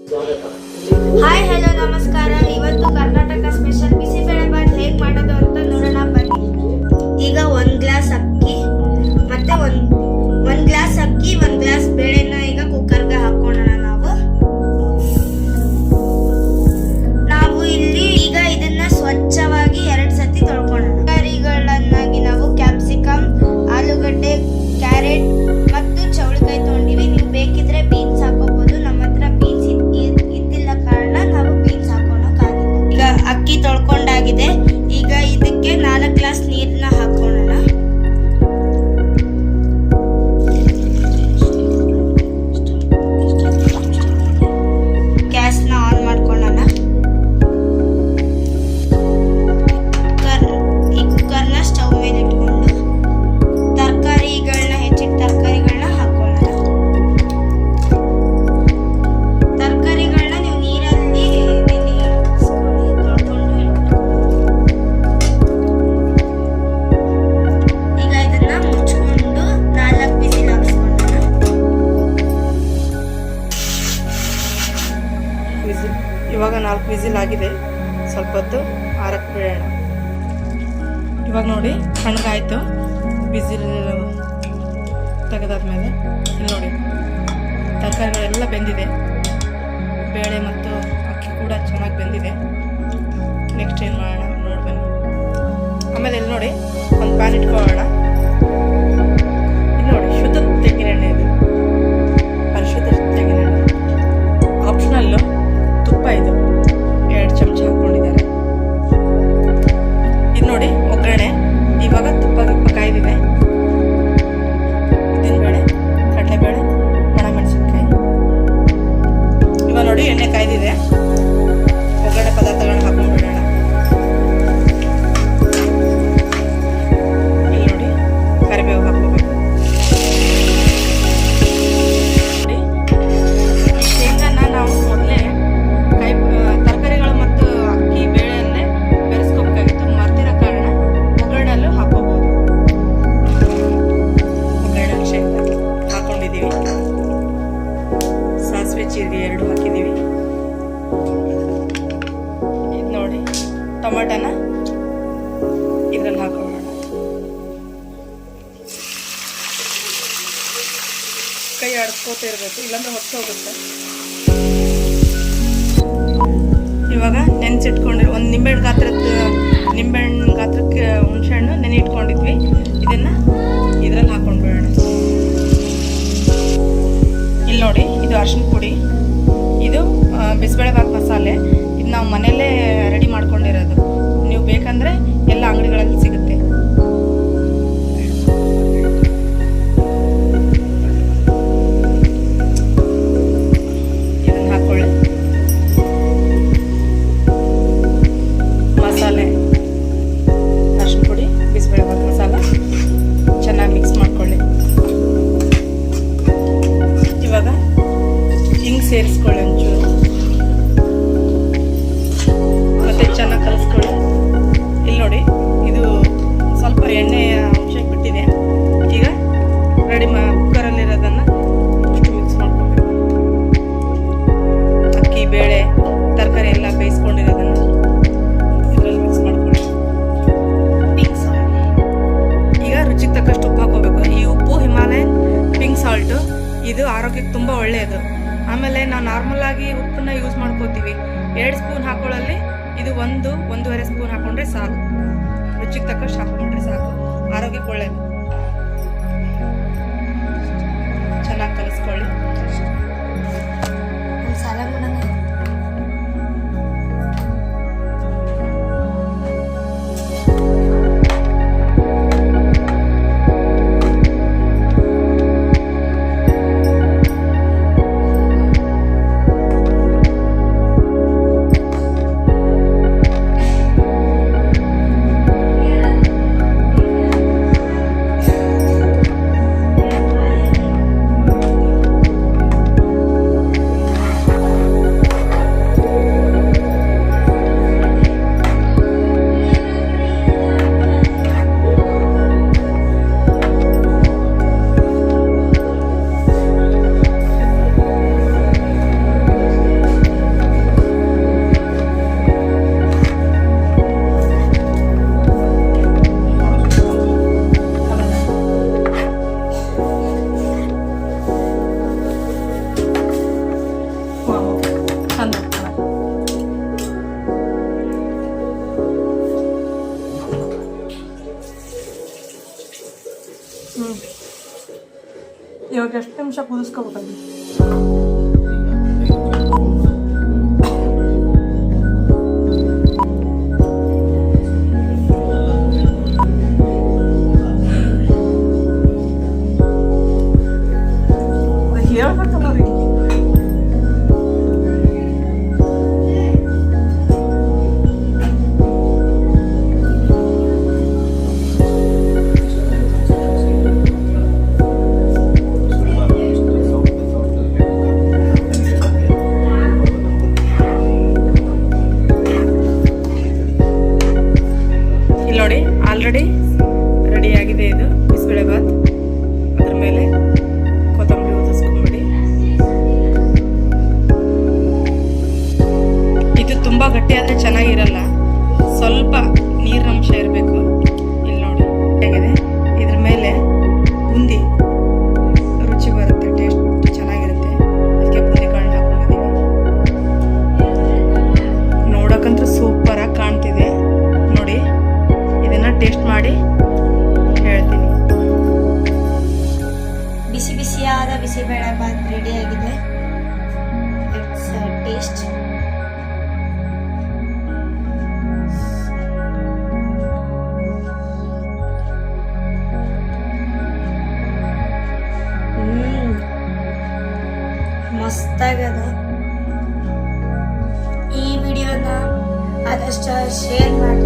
Hi hello ನಮಸ್ಕಾರ. ಇವತ್ತು Karnataka special bisibelebath ಹೇಗೆ ಮಾಡೋದು ಅಂತ ನೋಡೋಣ ಬನ್ನಿ. ಈಗ 1 ಗ್ಲಾಸ್ ಅಕ್ಕಿ ಮತ್ತೆ ಒಂದ್ ಗ್ಲಾಸ್ ಅಕ್ಕಿ 1 ಗ್ಲಾಸ್ ಬೇಳೆನ ಈಗ ಕುಕ್ಕರ್ಗೆ ಹಾಕೋಣ. ನಾವು ಇಲ್ಲಿ ಈಗ ಇದನ್ನ ಸ್ವಚ್ಛವಾಗಿ 2 ಸತಿ ತೊಳ್ಕೊಳ್ಳೋಣ. ತರಕಾರಿಗಳನ್ನಾಗಿ ನಾವು ಕ್ಯಾಪ್ಸಿಕಮ್, ಆಲೂಗಡ್ಡೆ, ಕ್ಯಾರೆಟ್ ಮತ್ತು ಚೌಳಿಕಾಯಿ ತಗೊಂಡಿವಿ. ನೀವು ಬೇಕಿದ್ರೆ ಬೀನ್ಸ್ ಹಾಕೋಬಹುದು. ನಮ್ಮ ಹತ್ರ ಬೀನ್ಸ್ ಇದ್ದಿಲ್ಲ ಕಾರಣ ನಾವು ಬೀನ್ಸ್ ಹಾಕೋಣಕ್ಕಾಗಿಲ್ಲ. ಈಗ ಅಕ್ಕಿ ತೊಳ್ಕೊಂಡಾಗಿದೆ. ಈಗ ಇದಕ್ಕೆ 4 ಗ್ಲಾಸ್ ನೀರನ್ನ ಹಾಕೋಣ. ಗ್ಯಾಸ್ನ ಆನ್ ಮಾಡ್ಕೊಳ್ಳೋಣ. ಈ ಕುಕ್ಕರ್ನ ಸ್ಟವ್ ಮೇಲೆ ಇಟ್ಕೊಂಡು ಹೆಚ್ಚಿಟ್ಟ ತರಕಾರಿಗಳನ್ನ ಹಾಕೊಳ್ಳೋಣ. ತರಕಾರಿಗಳನ್ನ ನೀವು ನೀರಲ್ಲಿ ತೊಳ್ಕೊಂಡು ಈಗ ಇದನ್ನ ಮುಚ್ಕೊಂಡು 4 ವಿಸಿಲ್ ಹಾಕ್ಸ್ಕೊಳ್ಳೋಣ. ಇವಾಗ 4 ವಿಸಿಲ್ ಆಗಿದೆ. ಸ್ವಲ್ಪ ಹೊತ್ತು ಆರಕ್ಕೆ ಬಿಡೋಣ. ಇವಾಗ ನೋಡಿ ತಣ್ಣಗಾಯ್ತು. ವಿಸಿಲ್ ತೆಗೆದಾದ್ಮೇಲೆ ಇಲ್ಲಿ ನೋಡಿ ತರಕಾರಿಗಳೆಲ್ಲ ಬೆಂದಿದೆ. ಬೇಳೆ ಮತ್ತು ಅಕ್ಕಿ ಕೂಡ ಚೆನ್ನಾಗಿ ಬೆಂದಿದೆ. ನೆಕ್ಸ್ಟ್ ಏನು ಮಾಡೋಣ ನೋಡಿ ಬನ್ನಿ. ಆಮೇಲೆ ಇಲ್ಲಿ ನೋಡಿ ಒಂದು ಪ್ಯಾನ್ ಇಟ್ಕೊಳ್ಳೋಣ. ಇಲ್ಲಿ ನೋಡಿ ಶುದ್ಧ ತೆಂಗಿನೆಣ್ಣೆ, ಇದು ಪರಿಶುದ್ಧ ತೆಂಗಿನೆಣ್ಣೆ. ಆಪ್ಷನಲ್ಲು ತುಪ್ಪ, ಇದು 2 ಚಮಚ ಹಾಕ್ಕೊಂಡಿದ್ದಾರೆ. ಇದು ನೋಡಿ ಒಗ್ಗರಣೆ. ಇವಾಗ ತುಪ್ಪ ಕಾಯ್ದಿದೆ. ಉದ್ದಿನಬೇಳೆ, ಕಡಲೆಬೇಳೆ, ಒಣಮೆಣಸಿನ್ಕಾಯಿ. ಇವಾಗ ನೋಡಿ ಎಣ್ಣೆ ಕಾಯ್ದಿದೆ. ಒಗ್ಗರಣೆ ಪದಾರ್ಥಗಳನ್ನ ಹಾಕೊಂಡ್ಬಿಡೋಣ. ಇಲ್ಲಿ ನೋಡಿ ಕರಿಬೇವು ಹಾಕೋಬೇಕು. ನೋಡಿ ಈ ಶೇಂಗಾನ ನಾವು ಮೊದಲೇ ತರಕಾರಿಗಳು ಮತ್ತು ಅಕ್ಕಿ ಬೇಳೆಯಲ್ಲೇ ಬೆರೆಸ್ಕೋಬೇಕಾಗಿತ್ತು. ಮರ್ತಿರೋ ಕಾರಣ ಒಗ್ಗರಣೆಲ್ಲೂ ಹಾಕೋಬಹುದು. ಒಗ್ಗರಣೆ ಶೇಂಗಾ ಹಾಕೊಂಡಿದ್ದೀವಿ. ಸಾಸಿವೆ, ಜೀರಿಗೆ 2 ಹಾಕಿದ್ದೀವಿ. ಇದು ನೋಡಿ ಟೊಮಾಟೋನ ಇದ್ರಲ್ಲಿ ಹಾಕೋಣ. ಕೈ ಆಡಿಸ್ಕೋತಾ ಇರಬೇಕು, ಇಲ್ಲಾಂದ್ರೆ ಹೊತ್ತು ಹೋಗುತ್ತೆ. ಇವಾಗ ನೆನೆಸಿಟ್ಕೊಂಡಿರೋ ಒಂದು ನಿಂಬೆಹಣ್ಣು ಗಾತ್ರಕ್ಕೆ ಹುಣಸೆಹಣ್ಣು ನೆನೆ ಇಟ್ಕೊಂಡಿದ್ವಿ. ಇದನ್ನು ಇದರಲ್ಲಿ ಹಾಕೊಂಡ್ಬಿಡೋಣ. ಇಲ್ಲಿ ನೋಡಿ ಇದು ಅರಿಶಿನ ಪುಡಿ, ಇದು ಬಿಸಿಬೇಳೆಬಾತ್ ಮಸಾಲೆ. ಇದು ನಾವು ಮನೆಯಲ್ಲೇ ರೆಡಿ ಮಾಡ್ಕೊಂಡಿರೋದು. ನೀವು ಬೇಕಂದರೆ ಎಲ್ಲ ಅಂಗಡಿಗಳಲ್ಲಿ ಸಿಗುತ್ತೆ. ಇದನ್ನು ಹಾಕೊಳ್ಳಿ. ಮಸಾಲೆ, ಅರಿಶಿನ ಪುಡಿ, ಬಿಸಿಬೇಳೆಬಾತ್ ಮಸಾಲ ಚೆನ್ನಾಗಿ ಮಿಕ್ಸ್ ಮಾಡ್ಕೊಳ್ಳಿ. ಇವಾಗ ಹಿಂಗೆ ಸೇರಿಸ್ಕೊಳ್ಳಿ ಒಂಚೂರು, ಮತ್ತೆ ಚೆನ್ನಾಗಿ ಕಲಿಸ್ಕೊಳ್ಳಿ. ಇಲ್ಲಿ ನೋಡಿ ಇದು ಸ್ವಲ್ಪ ಎಣ್ಣೆಯ ಅಂಶ ಬಿಟ್ಟಿದೆ. ಈಗ ರೆಡಿ ಕುಕ್ಕರಲ್ಲಿರೋದನ್ನು ಅಷ್ಟು ಮಿಕ್ಸ್ ಮಾಡ್ಕೋಬೇಕು. ಅಕ್ಕಿ, ಬೇಳೆ, ತರಕಾರಿ ಎಲ್ಲ ಬೇಯಿಸ್ಕೊಂಡಿರೋದನ್ನು ಇದರಲ್ಲಿ ಮಿಕ್ಸ್ ಮಾಡ್ಕೊಳ್ಳಿ. ಪಿಂಕ್ ಸಾಲ್ಟ್, ಈಗ ರುಚಿಗೆ ತಕ್ಕಷ್ಟು ಉಪ್ಪು ಹಾಕೋಬೇಕು. ಈ ಉಪ್ಪು ಹಿಮಾಲಯನ್ ಪಿಂಕ್ ಸಾಲ್ಟು, ಇದು ಆರೋಗ್ಯಕ್ಕೆ ತುಂಬ ಒಳ್ಳೆಯದು. ಆಮೇಲೆ ನಾವು ನಾರ್ಮಲ್ ಆಗಿ ಉಪ್ಪನ್ನ ಯೂಸ್ ಮಾಡ್ಕೋತೀವಿ. 2 ಸ್ಪೂನ್ ಹಾಕೊಳ್ಳಲ್ಲಿ ಇದು 1-1.5 ಸ್ಪೂನ್ ಹಾಕೊಂಡ್ರೆ ಸಾಕು. ರುಚಿಗೆ ತಕ್ಕಷ್ಟು ಹಾಕೊಂಡ್ರೆ ಸಾಕು. ಆರೋಗ್ಯಕ್ಕೆ ಒಳ್ಳೆಯದು. ಚೆನ್ನಾಗಿ ಕಲಿಸ್ಕೊಳ್ಳಿ. ಸಾಲ ಮಾಡೋಣ. ನಿಮಿಷ ಕುದಿಸ್ಕೋಬೇಕಾಗಿ. ಹೇಳ್ಬೇಕಲ್ಲ ರೀ. ಇಲ್ಲಿ ನೋಡಿ ಆಲ್ರೆಡಿ ರೆಡಿ ಆಗಿದೆ ಇದು ಬಿಸಿಬೇಳೆ ಬಾತ್. ಅದ್ರ ಮೇಲೆ ಕೊತ್ತಂಬರಿ ಉದಿಸ್ಕೊಂಡ್ಬಿಡಿ. ಇದು ತುಂಬ ಗಟ್ಟಿ ಆದರೆ ಚೆನ್ನಾಗಿರಲ್ಲ, ಸ್ವಲ್ಪ ನೀರಿನಂಶ ಇರಬೇಕು. ಇಲ್ಲಿ ನೋಡಿ ಹೇಗಿದೆ. ಇದ್ರ ಮೇಲೆ ಬೂಂದಿ ರುಚಿ ಬರುತ್ತೆ, ಟೇಸ್ಟ್ ಚೆನ್ನಾಗಿರುತ್ತೆ. ಅದಕ್ಕೆ ಬೂಂದಿ ಕಾಳನ್ನ ಹಾಕೊಂಡಿದ್ದೀವಿ. ನೋಡೋಕ್ಕಂತೂ ಸೂಪರಾಗಿ ಕಾಣ್ತಿದೆ ನೋಡಿ. ಇದನ್ನು ಟೇಸ್ಟ್ ಮಾಡಿ ಹೇಳ್ತೀನಿ. ಬಿಸಿ ಬಿಸಿಯಾದ ಬಿಸಿಬೇಳೆ ಬಾತ್ ರೆಡಿ ಆಗಿದೆ. It's taste. ಮಸ್ತಾಗದ. ಈ ವಿಡಿಯೋನ ಆದಷ್ಟು ಶೇರ್ ಮಾಡಿ,